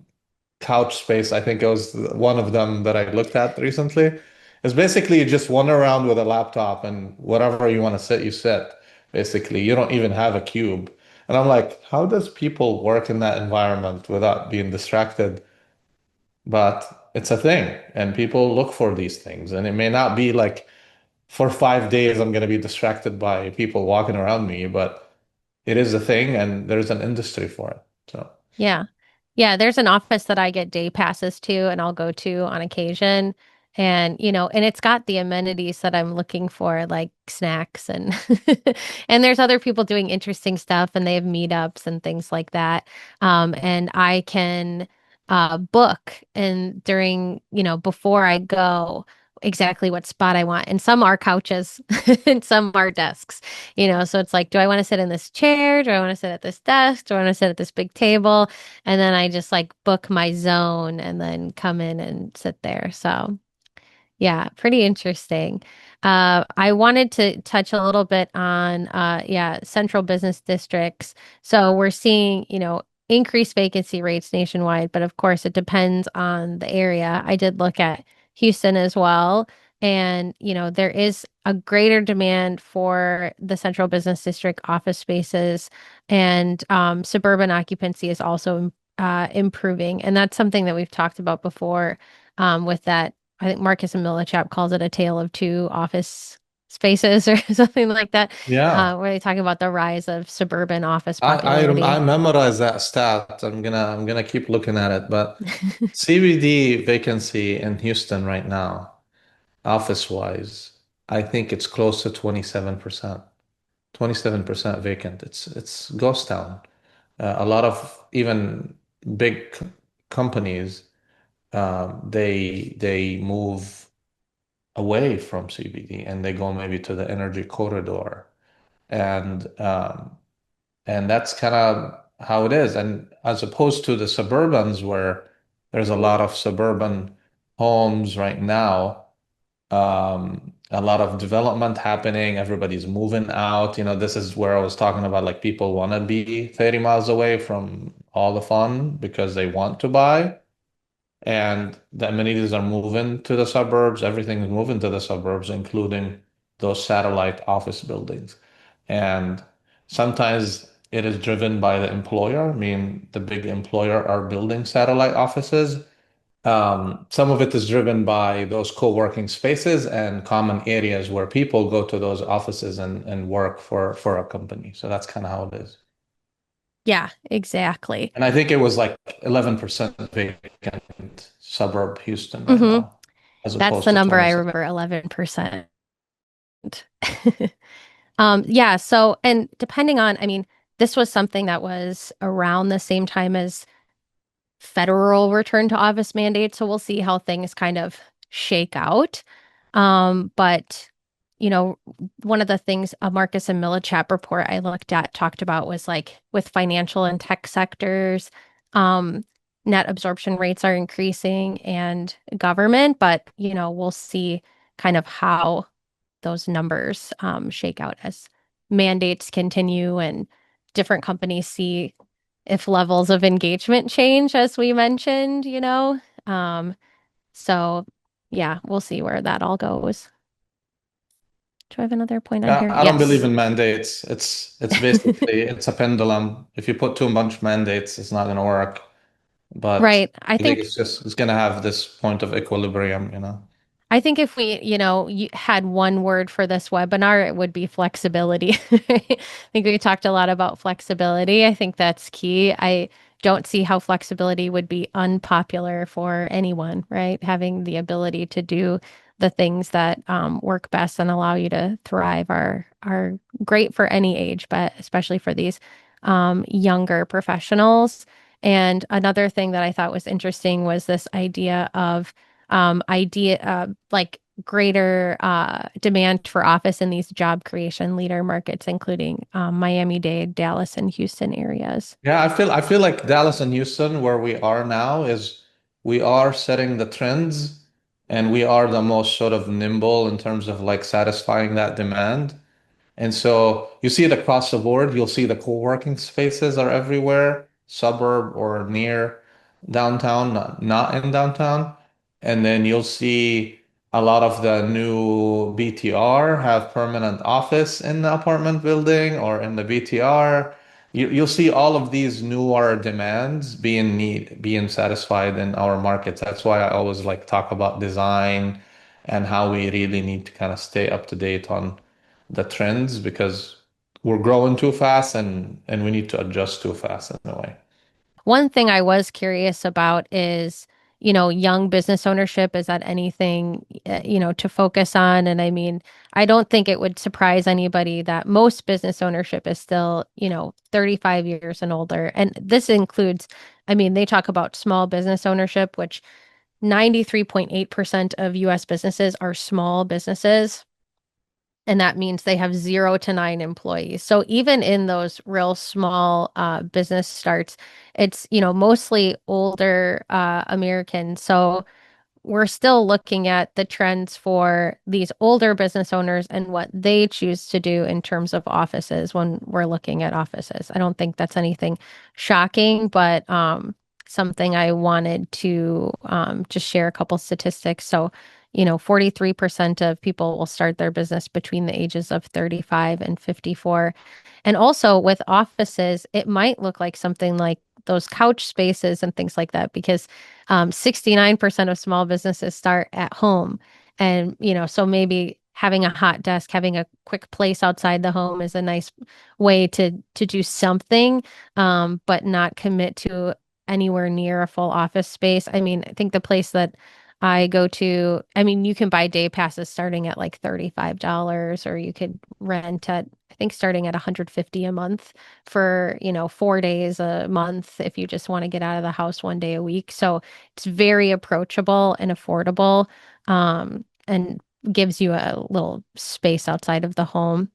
couch space. I think it was one of them that I looked at recently. It's basically you just wander around with a laptop and whatever you want to sit, you sit. Basically, you don't even have a cube. And I'm like, how does people work in that environment without being distracted? But it's a thing, and people look for these things. And it may not be like for 5 days I'm going to be distracted by people walking around me, but it is a thing, and there's an industry for it. So. Yeah. Yeah, there's an office that I get day passes to and I'll go to on occasion. And, and it's got the amenities that I'm looking for, like snacks and and there's other people doing interesting stuff and they have meetups and things like that. And I can book and during, before I go exactly what spot I want. And some are couches and some are desks, so it's like, do I want to sit in this chair? Do I want to sit at this desk? Do I want to sit at this big table? And then I just like book my zone and then come in and sit there. So, yeah, pretty interesting. I wanted to touch a little bit on, yeah, central business districts. So we're seeing, increased vacancy rates nationwide, but of course it depends on the area. I did look at Houston as well. And, there is a greater demand for the central business district office spaces, and suburban occupancy is also improving. And that's something that we've talked about before with that. I think Marcus and Millichap calls it a tale of two office spaces or something like that, Yeah. where they talk about the rise of suburban office I popularity. memorized that stat. I'm gonna keep looking at it. But CBD vacancy in Houston right now, office wise, I think it's close to 27%. 27% vacant. It's ghost town. A lot of even big companies, they move away from CBD and they go maybe to the energy corridor, and and that's kind of how it is. And as opposed to the suburbans where there's a lot of suburban homes right now, a lot of development happening, everybody's moving out. This is where I was talking about like people want to be 30 miles away from all the fun because they want to buy. And the amenities are moving to the suburbs. Everything is moving to the suburbs, including those satellite office buildings. And sometimes it is driven by the employer. I mean, the big employer are building satellite offices. Some of it is driven by those co-working spaces and common areas where people go to those offices and work for a company. So that's kind of how it is. Yeah, exactly. And I think it was like 11% vacant suburb Houston right hmm now, as That's opposed the to number I 27. remember, 11%. Yeah, so and depending on, I mean, this was something that was around the same time as federal return to office mandate. So we'll see how things kind of shake out. But one of the things a Marcus and Millichap report I looked at talked about was like with financial and tech sectors, um, net absorption rates are increasing and government, but we'll see kind of how those numbers shake out as mandates continue and different companies see if levels of engagement change, as we mentioned. So yeah, we'll see where that all goes. Do I have another point on Yeah, here? I don't believe Yes. in mandates. It's basically it's a pendulum. If you put too much mandates, it's not going to work. But Right. I I think think it's just it's gonna have this point of equilibrium, you know. I think if we, had one word for this webinar, it would be flexibility. I think we talked a lot about flexibility. I think that's key. I don't see how flexibility would be unpopular for anyone, right? Having the ability to do the things that work best and allow you to thrive are great for any age, but especially for these younger professionals. And another thing that I thought was interesting was this idea of like greater demand for office in these job creation leader markets, including Miami-Dade, Dallas, and Houston areas. Yeah, I feel like Dallas and Houston, where we are now, is we are setting the trends and we are the most sort of nimble in terms of like satisfying that demand. And so you see it across the board. You'll see the co-working spaces are everywhere, suburb or near downtown, not in downtown. And then you'll see a lot of the new BTR have permanent office in the apartment building or in the BTR. You'll see all of these newer demands being satisfied in our markets. That's why I always like talk about design and how we really need to kind of stay up to date on the trends because we're growing too fast and we need to adjust too fast in a way. One thing I was curious about is, young business ownership. Is that anything, to focus on? And I mean, I don't think it would surprise anybody that most business ownership is still, 35 years and older. And this includes, I mean, they talk about small business ownership, which 93.8% of US businesses are small businesses. And that means they have 0 to 9 employees. So even in those real small business starts, it's, mostly older Americans. So we're still looking at the trends for these older business owners and what they choose to do in terms of offices when we're looking at offices. I don't think that's anything shocking, but something I wanted to just share a couple statistics. So, 43% of people will start their business between the ages of 35 and 54. And also with offices, it might look like something like those couch spaces and things like that because 69% of small businesses start at home. And, so maybe having a hot desk, having a quick place outside the home is a nice way to do something, but not commit to anywhere near a full office space. I mean, I think the place that I go to, I mean, you can buy day passes starting at like $35, or you could rent at, I think, starting at 150 a month for, 4 days a month if you just want to get out of the house 1 day a week. So it's very approachable and affordable, and gives you a little space outside of the home.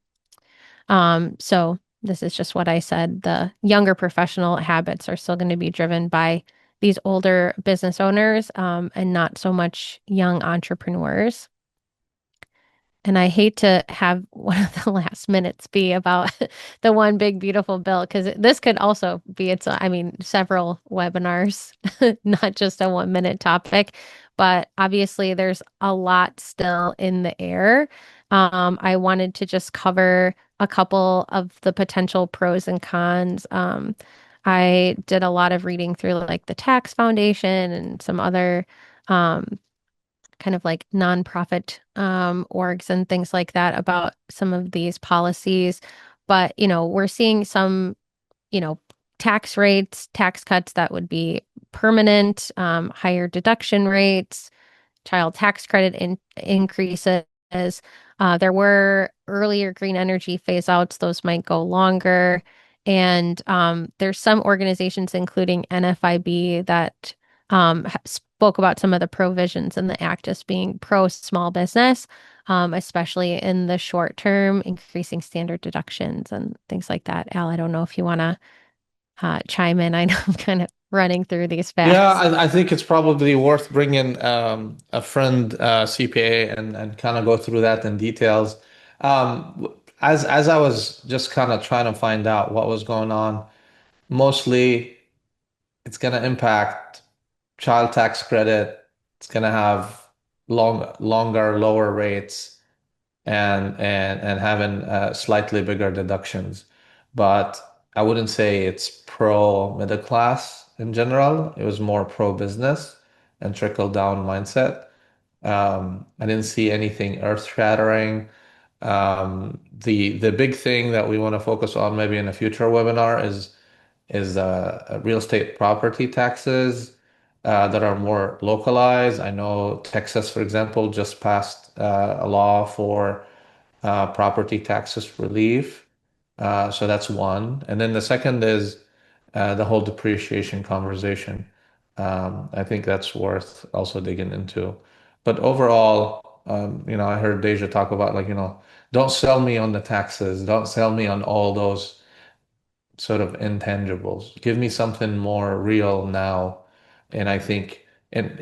So this is just what I said. The younger professional habits are still going to be driven by these older business owners, and not so much young entrepreneurs. And I hate to have one of the last minutes be about the one big beautiful bill because this could also be I mean, several webinars, not just a 1 minute topic. But obviously, there's a lot still in the air. I wanted to just cover a couple of the potential pros and cons. I did a lot of reading through like the Tax Foundation and some other um, kind of like nonprofit orgs and things like that about some of these policies. But, we're seeing some, you know, tax rates, tax cuts that would be permanent, higher deduction rates, child tax credit increases. There were earlier green energy phase outs, those might go longer. And there's some organizations, including NFIB, that spoke about some of the provisions in the act as being pro small business, especially in the short term, increasing standard deductions and things like that. Al, I don't know if you want to chime in. I know I'm kind of running through these Yeah, fast. I think it's probably worth bringing a friend CPA and kind of go through that in details. As I was just kind of trying to find out what was going on, mostly it's going to impact child tax credit. It's going to have longer, lower rates and having slightly bigger deductions. But I wouldn't say it's pro middle class. in general. It was more pro-business and trickle-down mindset. I didn't see anything earth-shattering. The big thing that we want to focus on maybe in a future webinar is real estate property taxes that are more localized. I know Texas, for example, just passed a law for property taxes relief. So that's one. And then the second is the whole depreciation conversation. I think that's worth also digging into. But overall, I heard Deja talk about like, don't sell me on the taxes. Don't sell me on all those sort of intangibles. Give me something more real now. And I think, and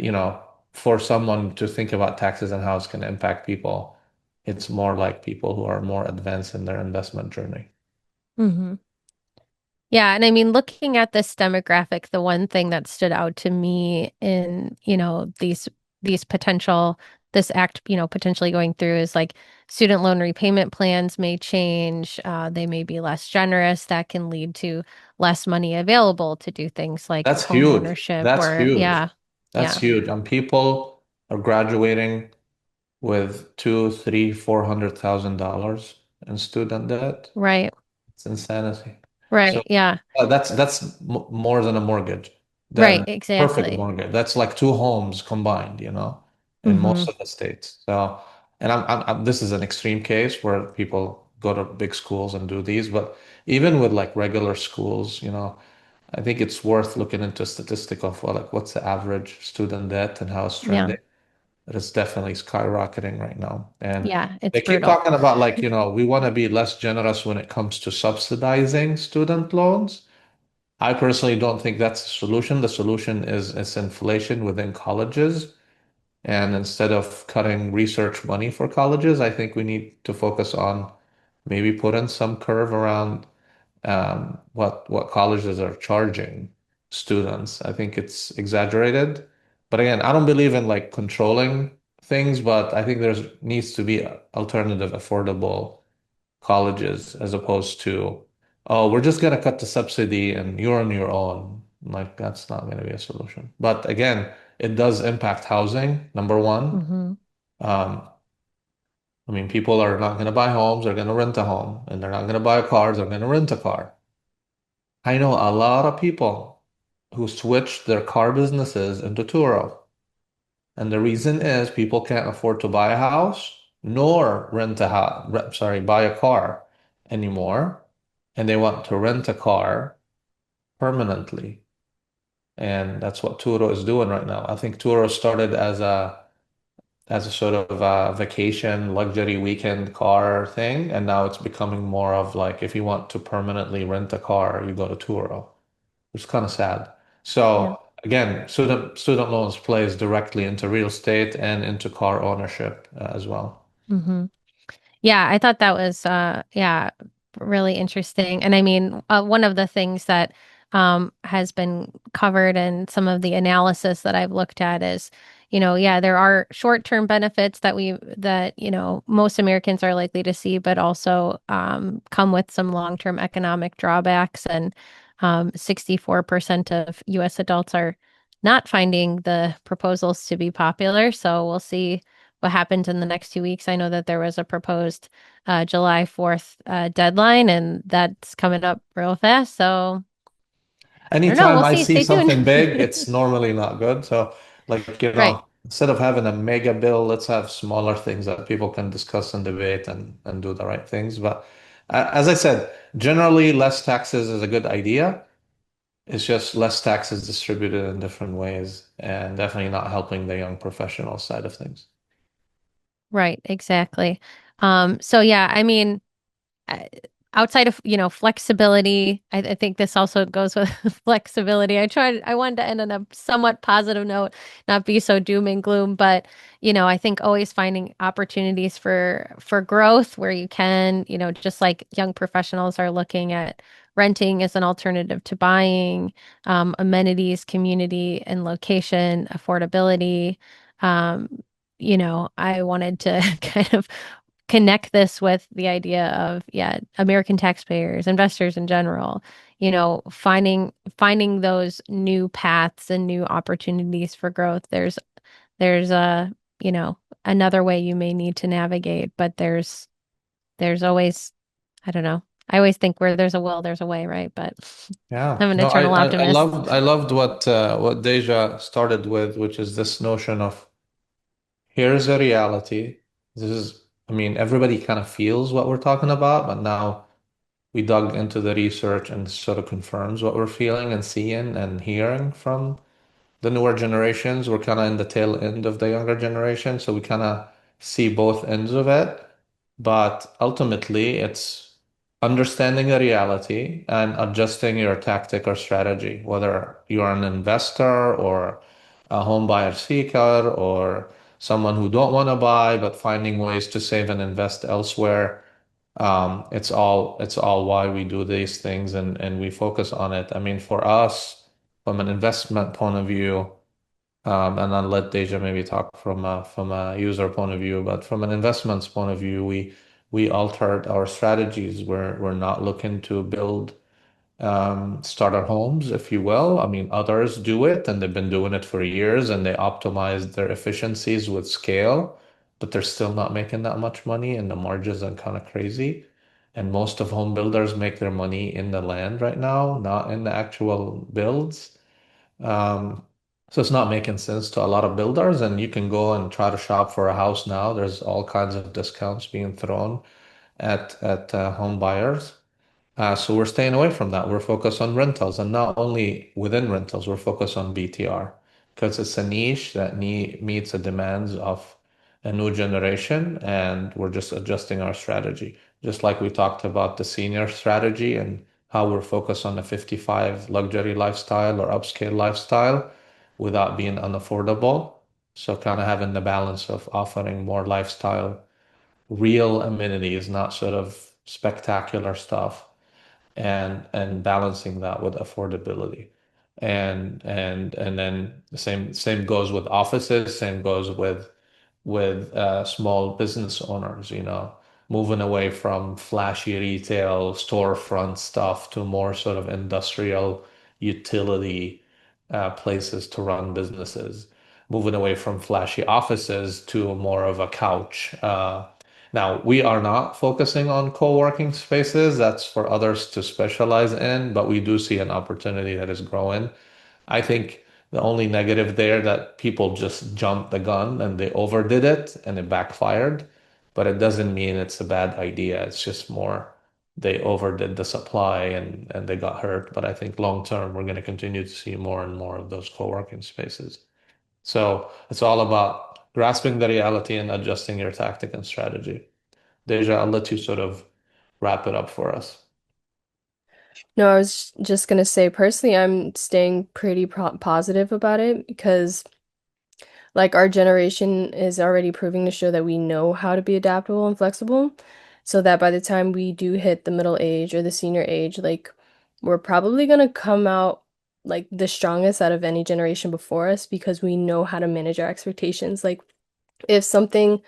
for someone to think about taxes and how it's going to impact people, it's more like people who are more advanced in their investment journey. Hmm. Yeah, and I mean, looking at this demographic, the one thing that stood out to me in, these potential this act, potentially going through is like student loan repayment plans may change. They may be less generous. That can lead to less money available to do things like That's home huge. ownership That's or huge. yeah, That's yeah, huge. And people are graduating with two, three, $400,000 in student debt. right, It's insanity. right, So yeah, that's more than a mortgage, right, than perfect exactly. mortgage. That's like two homes combined, in Mm-hmm. most of the states. So, and this is an extreme case where people go to big schools and do these, but even with like regular schools, I think it's worth looking into a statistic of like what's the average student debt and how it's Yeah, trending. It is definitely skyrocketing right now. And yeah, it's they keep brutal. talking about like, we want to be less generous when it comes to subsidizing student loans. I personally don't think that's the solution. The solution is inflation within colleges. And instead of cutting research money for colleges, I think we need to focus on maybe putting some curve around what colleges are charging students. I think it's exaggerated. But again, I don't believe in like controlling things, but I think there's needs to be alternative, affordable colleges as opposed to, oh, we're just gonna cut the subsidy and you're on your own. Like that's not gonna be a solution. But again, it does impact housing, number one. Mm-hmm. Um, I mean, people are not gonna buy homes, they're gonna rent a home, and they're not gonna buy a car, they're gonna rent a car. I know a lot of people who switched their car businesses into Turo. And the reason is people can't afford to buy a house nor rent a house, sorry, buy a car anymore. And they want to rent a car permanently. And that's what Turo is doing right now. I think Turo started as a sort of vacation luxury weekend car thing, and now it's becoming more of like if you want to permanently rent a car, you go to Turo, which is kind of sad. Yeah. So again, student loans plays directly into real estate and into car ownership as well. Mm-hmm. Yeah, I thought that was yeah, really interesting. And I mean, one of the things that has been covered in some of the analysis that I've looked at is, yeah, there are short-term benefits that, most Americans are likely to see, but also come with some long-term economic drawbacks. And 64% of US adults are not finding the proposals to be popular. So we'll see what happens in the next 2 weeks. I know that there was a proposed July 4th deadline, and that's coming up real fast. So I don't know. Anytime We'll I see. see Stay tuned. something big, it's normally not good. So, like, Right. instead of having a mega bill, let's have smaller things that people can discuss and debate and do the right things. But as I said, generally, less taxes is a good idea. It's just less taxes distributed in different ways and definitely not helping the young professional side of things. Right. Exactly. So yeah, I mean, uh, outside of, flexibility, I think this also goes with flexibility. I wanted to end on a somewhat positive note, not be so doom and gloom, but, I think always finding opportunities for growth where you can, just like young professionals are looking at renting as an alternative to buying, amenities, community and location, affordability. I wanted to kind of connect this with the idea of, yeah, American taxpayers, investors in general, finding those new paths and new opportunities for growth. There's a, you know, another way you may need to navigate, but there's always, I don't know. I always think where there's a will, there's a way, right? But Yeah. I'm an No, I, eternal I, I optimist. loved I loved what Deja started with, which is this notion of here's a reality. This is, I mean, everybody kind of feels what we're talking about, but now we dug into the research and sort of confirms what we're feeling and seeing and hearing from the newer generations. We're kind of in the tail end of the younger generation, so we kind of see both ends of it. But ultimately, it's understanding the reality and adjusting your tactic or strategy, whether you're an investor or a home buyer seeker or someone who don't want to buy but finding ways to save and invest elsewhere. It's all why we do these things and we focus on it. I mean, for us, from an investment point of view, and I'll let Deja maybe talk from a user point of view, but from an investments point of view, we altered our strategies. We're not looking to build starter homes, if you will. I mean, others do it and they've been doing it for years and they optimize their efficiencies with scale, but they're still not making that much money and the margins are kind of crazy. And most of home builders make their money in the land right now, not in the actual builds. Um, so it's not making sense to a lot of builders, and you can go and try to shop for a house now. There's all kinds of discounts being thrown at home buyers. So we're staying away from that. We're focused on rentals, and not only within rentals, we're focused on BTR because it's a niche that meets the demands of a new generation, and we're just adjusting our strategy. Just like we talked about the senior strategy and how we're focused on the 55 luxury lifestyle or upscale lifestyle without being unaffordable. So kind of having the balance of offering more lifestyle, real amenities, not sort of spectacular stuff and balancing that with affordability. And then the same goes with offices, same goes with small business owners, moving away from flashy retail storefront stuff to more sort of industrial utility places to run businesses, moving away from flashy offices to more of a couch. Now, we are not focusing on co-working spaces. That's for others to specialize in, but we do see an opportunity that is growing. I think the only negative there that people just jumped the gun and they overdid it and it backfired, but it doesn't mean it's a bad idea. It's just more they overdid the supply and they got hurt. But I think long term, we're going to continue to see more and more of those co-working spaces. So it's all about grasping the reality and adjusting your tactic and strategy. Deja, I'll let you sort of wrap it up for us. No, I was just gonna say, personally, I'm staying pretty positive about it because, like, our generation is already proving to show that we know how to be adaptable and flexible, so that by the time we do hit the middle age or the senior age, like, we're probably gonna come out like the strongest out of any generation before us because we know how to manage our expectations. Like, if something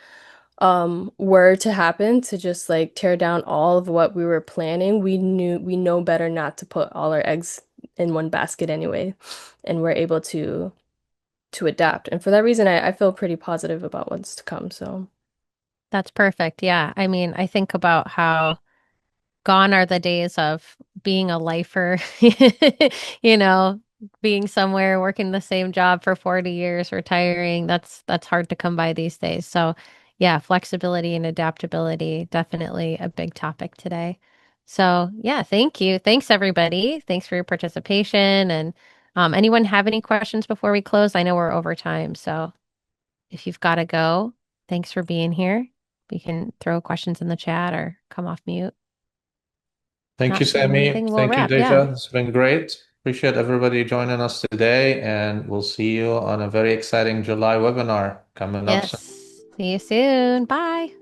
were to happen to just like tear down all of what we were planning, we know better not to put all our eggs in one basket anyway, and we're able to adapt. And for that reason, I feel pretty positive about what's to come. So That's perfect. Yeah. I mean, I think about how gone are the days of being a lifer, you know, being somewhere working the same job for 40 years, retiring. That's hard to come by these days. So, yeah, flexibility and adaptability, definitely a big topic today. So, yeah, thank you. Thanks everybody. Thanks for your participation and anyone have any questions before we close? I know we're over time, so if you've got to go, thanks for being here. We can throw questions in the chat or come off mute. Thank you, Not seeing Sammy. anything, we'll Thank you, wrap. Yeah. Deja. It's been great. Appreciate everybody joining us today, and we'll see you on a very exciting July webinar coming up soon. Yes. See you soon. Bye.